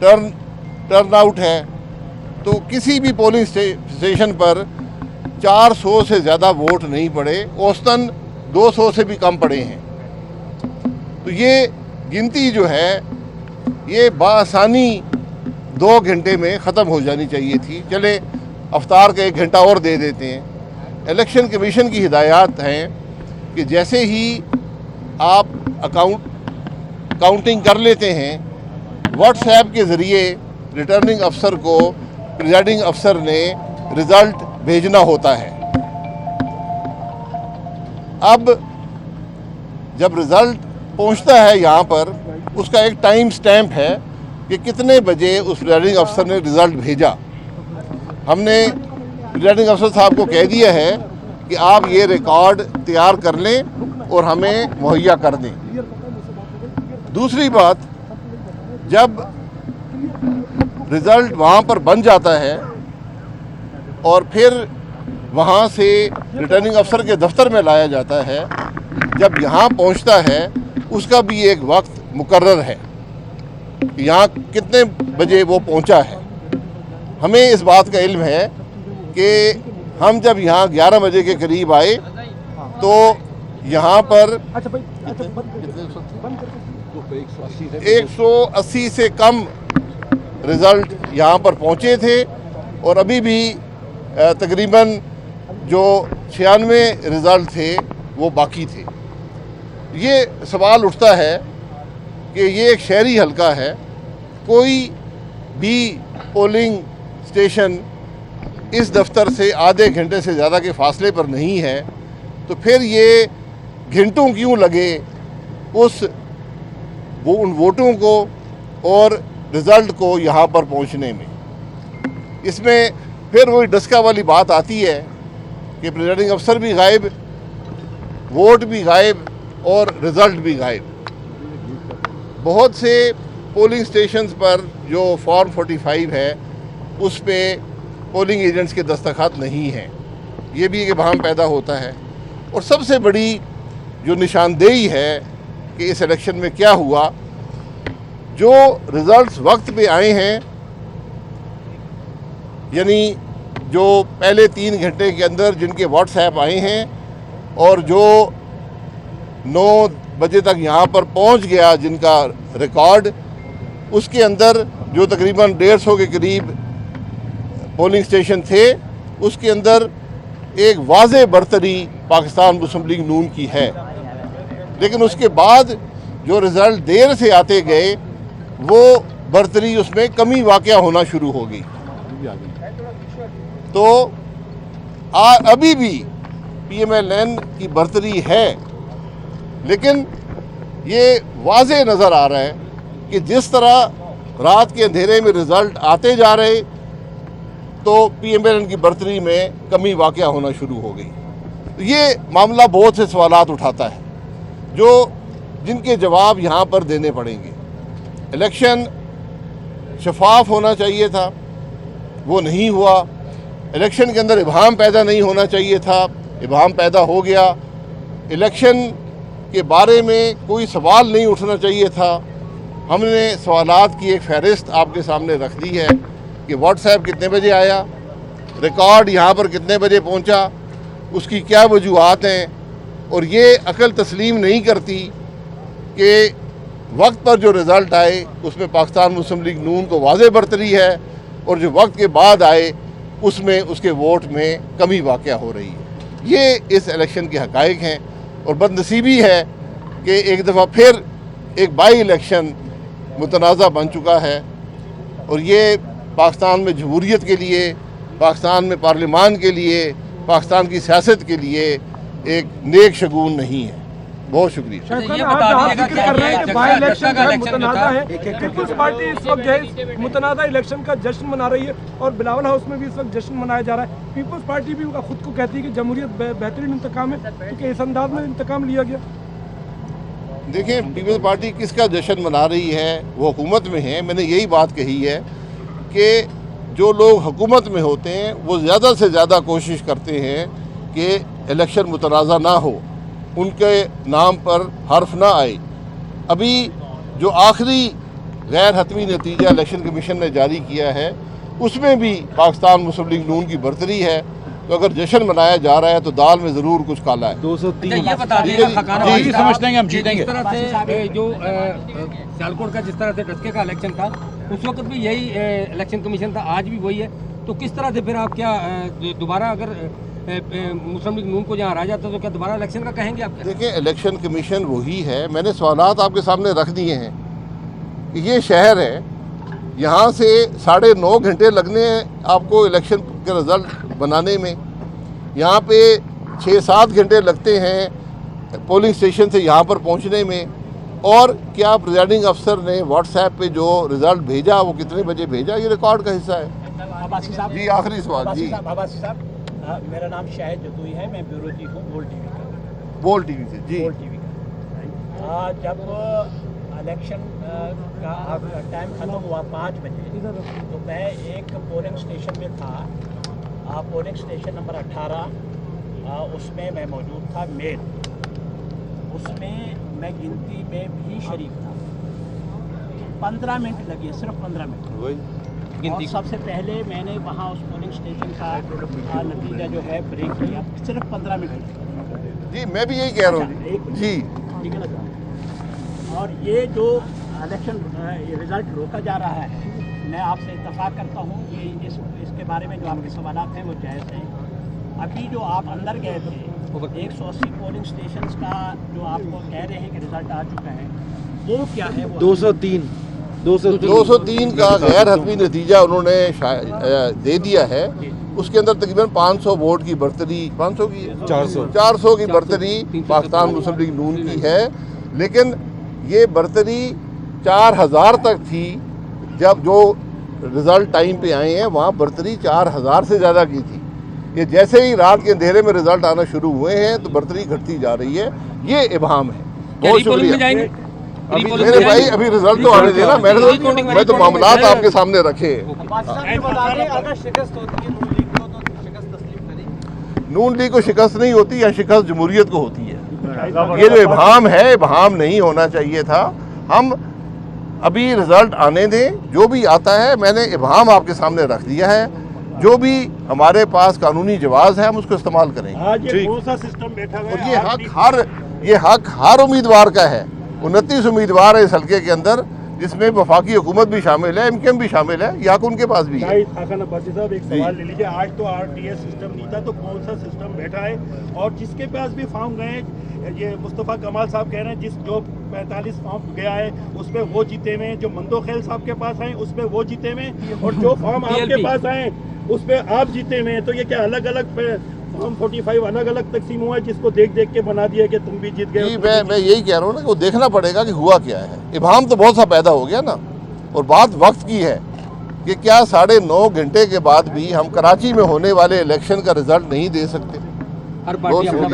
Turn out है, तो किसी भी पोलिंग स्टेशन पर 400 से ज़्यादा वोट नहीं पड़े, औसतन 200 से भी कम पड़े हैं। तो ये गिनती जो है ये बासानी 2 घंटे में ख़त्म हो जानी चाहिए थी। चले अफ्तार का 1 घंटा और दे देते हैं। इलेक्शन कमीशन की हिदायत हैं कि जैसे ही आप काउंटिंग कर लेते हैं, व्हाट्सएप के ज़रिए रिटर्निंग अफसर को प्रिजाइडिंग अफसर ने रिज़ल्ट भेजना होता है। अब जब रिज़ल्ट पहुंचता है यहाँ पर, उसका एक टाइम स्टैम्प है कि कितने बजे उस प्रिजाइडिंग अफसर ने रिज़ल्ट भेजा। हमने प्रिजाइडिंग अफसर साहब को कह दिया है कि आप ये रिकॉर्ड तैयार कर लें और हमें मुहैया कर दें। दूसरी बात, जब रिज़ल्ट वहाँ पर बन जाता है और फिर वहाँ से रिटर्निंग अफसर के दफ्तर में लाया जाता है, जब यहाँ पहुँचता है उसका भी एक वक्त मुकर्रर है, यहाँ कितने बजे वो पहुँचा है। हमें इस बात का इल्म है कि हम जब यहाँ 11 बजे के करीब आए तो यहाँ पर 180 से कम रिज़ल्ट यहाँ पर पहुँचे थे और अभी भी तकरीबन जो 96 रिज़ल्ट थे वो बाकी थे। ये सवाल उठता है कि ये एक शहरी हलका है, कोई भी पोलिंग स्टेशन इस दफ्तर से आधे घंटे से ज़्यादा के फासले पर नहीं है, तो फिर ये घंटों क्यों लगे उन वोटों को और रिज़ल्ट को यहाँ पर पहुँचने में। इसमें फिर वही डस्का वाली बात आती है कि प्रिजाइडिंग अफसर भी गायब, वोट भी गायब और रिज़ल्ट भी गायब। बहुत से पोलिंग स्टेशंस पर जो फॉर्म 45 है उस पे पोलिंग एजेंट्स के दस्तखत नहीं हैं। ये भी एक इबाहम पैदा होता है। और सबसे बड़ी जो निशानदेही है कि इस इलेक्शन में क्या हुआ, जो रिज़ल्ट्स वक्त पे आए हैं, यानी जो पहले 3 घंटे के अंदर जिनके व्हाट्सएप आए हैं और जो 9 बजे तक यहाँ पर पहुँच गया जिनका रिकॉर्ड, उसके अंदर जो तकरीबन 150 के करीब पोलिंग स्टेशन थे, उसके अंदर एक वाज़े बरतरी पाकिस्तान मुस्लिम लीग नून की है। लेकिन उसके बाद जो रिज़ल्ट देर से आते गए वो बरतरी उसमें कमी वाक़या होना शुरू हो गई। तो अभी भी PMLN की बरतरी है, लेकिन ये वाज़े नज़र आ रहा है कि जिस तरह रात के अंधेरे में रिज़ल्ट आते जा रहे तो PMLN की बरतरी में कमी वाक़या होना शुरू हो गई। तो ये मामला बहुत से सवालात उठाता है जिनके जवाब यहाँ पर देने पड़ेंगे। इलेक्शन शफाफ होना चाहिए था, वो नहीं हुआ। इलेक्शन के अंदर इबाहम पैदा नहीं होना चाहिए था, इबाहम पैदा हो गया। इलेक्शन के बारे में कोई सवाल नहीं उठना चाहिए था। हमने सवालात की एक फहरिस्त आपके सामने रख दी है कि व्हाट्सएप कितने बजे आया, रिकॉर्ड यहाँ पर कितने बजे पहुँचा, उसकी क्या वजूहात हैं। और ये अकल तस्लीम नहीं करती कि वक्त पर जो रिज़ल्ट आए उसमें पाकिस्तान मुस्लिम लीग नून को वाज़े बरतरी है और जो वक्त के बाद आए उसमें उसके वोट में कमी वाक़या हो रही है। ये इस इलेक्शन के हक़ाइक़ हैं और बदनसीबी है कि एक दफ़ा फिर एक बाई इलेक्शन मुतनाज़ा बन चुका है और ये पाकिस्तान में जमहूरियत के लिए, पाकिस्तान में पार्लिमान के लिए, पाकिस्तान की सियासत के लिए एक नेक शगुन नहीं है। बहुत शुक्रिया। पीपल्स पार्टी इस वक्त जो है मुतनाज़ा इलेक्शन का जश्न मना रही है और बिलावल हाउस में भी इस वक्त जश्न मनाया जा रहा है। पीपल्स पार्टी भी खुद को कहती है कि जमहूरियत बेहतरीन इंतकाम है, क्योंकि इस अंदाज में इंतकाम लिया गया। देखिए, पीपल्स पार्टी किसका जश्न मना रही है, वो हुकूमत में है। मैंने यही बात कही है कि जो लोग हुकूमत में होते हैं वो ज़्यादा से ज़्यादा कोशिश करते हैं कि इलेक्शन मुतनाज़ा ना हो, उनके नाम पर हर्फ ना आए। अभी जो आखिरी गैर हतमी नतीजा इलेक्शन कमीशन ने जारी किया है उसमें भी पाकिस्तान मुस्लिम लीग नून की बरतरी है। तो अगर जश्न मनाया जा रहा है तो दाल में ज़रूर कुछ काला है। 203 ये बता ठीक है जी, दें जी। समझते हैं कि हम जीतेंगे। जिस तरह से जो सियालकोट का जिस तरह से डस्के का इलेक्शन था उस वक्त भी यही इलेक्शन कमीशन था, आज भी वही है। तो किस तरह से फिर आप क्या दोबारा अगर मुस्लिम लीग नून को जहाँ हराया जाता तो क्या दोबारा इलेक्शन का कहेंगे आप? देखिए, इलेक्शन कमीशन वही है। मैंने सवालात आपके सामने रख दिए हैं कि ये शहर है, यहाँ से 9.5 घंटे लगने हैं आपको इलेक्शन के रिज़ल्ट बनाने में। यहाँ पे 6-7 घंटे लगते हैं पोलिंग स्टेशन से यहाँ पर पहुँचने में। और क्या प्रिजाइडिंग अफसर ने व्हाट्सएप पे जो रिज़ल्ट भेजा वो कितने बजे भेजा, ये रिकॉर्ड का हिस्सा है। अब्बासी साहब जी, आखिरी सवाल जी। अब्बासी साहब, मेरा नाम शाहिद जदुई है, मैं ब्यूरो चीफ हूँ बोल टीवी का। बोल टीवी से जी। बोल टीवी का जब इलेक्शन का टाइम खत्म हुआ 5 बजे, तो मैं एक पोलिंग स्टेशन में था, पोलिंग स्टेशन नंबर 18, उसमें मैं मौजूद था मेल। उसमें मैं गिनती में भी शरीक था। 15 मिनट लगे, सिर्फ 15 मिनट। और सबसे पहले मैंने वहाँ उस पोलिंग स्टेशन का नतीजा जो है ब्रेक किया, सिर्फ 15 मिनट। जी, मैं भी यही कह रहा हूँ जी। ठीक है ना। और ये जो इलेक्शन रिजल्ट रोका जा रहा है, मैं आपसे इत्तफाक करता हूँ कि इसके बारे में जो आपके सवालात हैं वो जायज़ हैं। अभी जो आप अंदर गए थे 180 पोलिंग स्टेशन का जो आपको कह रहे हैं कि रिजल्ट आ चुका है, वो क्या है? वो 203 का गैर हतमी नतीजा उन्होंने दे दिया है। उसके अंदर तकरीबन 500 वोट की बरतरी, 500 की 400 की बरतरी पाकिस्तान मुस्लिम लीग नून की है। लेकिन ये बरतरी 4000 तक थी जब जो रिज़ल्ट टाइम पे आए हैं, वहाँ बरतरी 4000 से ज़्यादा की थी। ये जैसे ही रात के अंधेरे में रिज़ल्ट आना शुरू हुए हैं तो बरतरी घटती जा रही है। ये इबाहम है। बहुत शुक्रिया। अभी मेरे भाई, अभी रिजल्ट तो आने देना। मैं तो मामलात आपके सामने रखे। नून लीग को शिकस्त नहीं होती, या शिकस्त जमहूरियत को होती है। ये जो इबाम है, इबाम नहीं होना चाहिए था। हम अभी रिजल्ट आने दें, जो भी आता है। मैंने इबाम आपके सामने रख दिया है। जो भी हमारे पास कानूनी जवाज़ है हम उसको इस्तेमाल करेंगे। आज ये कौन सा सिस्टम बैठा हुआ है? ये हक हर उम्मीदवार का है। 29 उम्मीदवार है इस हल्के के अंदर, जिसमें वफाकी हुकूमत भी शामिल है, MKM भी शामिल है। ये हक उनके पास भी है। अब्बासी साहब, एक सवाल ले लीजिए। आज तो RTS सिस्टम नहीं था, तो कौन सा सिस्टम बैठा है? और जिसके पास भी फॉर्म गए, ये मुस्तफ़ा कमाल साहब कह रहे हैं, जो 45 फॉर्म गया है उस पर वो जीते में, जो मंदो खेल साहब के पास आए उस पर वो जीते में, और जो फॉर्म आपके पास आए उस पर आप जीते में। तो ये क्या अलग अलग फॉर्म 45 अलग अलग तकसीम हुआ है, जिसको देख देख के बना दिया कि तुम भी जीत गए? जी, मैं यही कह रहा हूँ ना कि वो देखना पड़ेगा कि हुआ क्या है। इबाम तो बहुत सा पैदा हो गया ना। और बात वक्त की है कि क्या 9.5 घंटे के बाद भी हम कराची में होने वाले इलेक्शन का रिजल्ट नहीं दे सकते? हर पार्टी अपना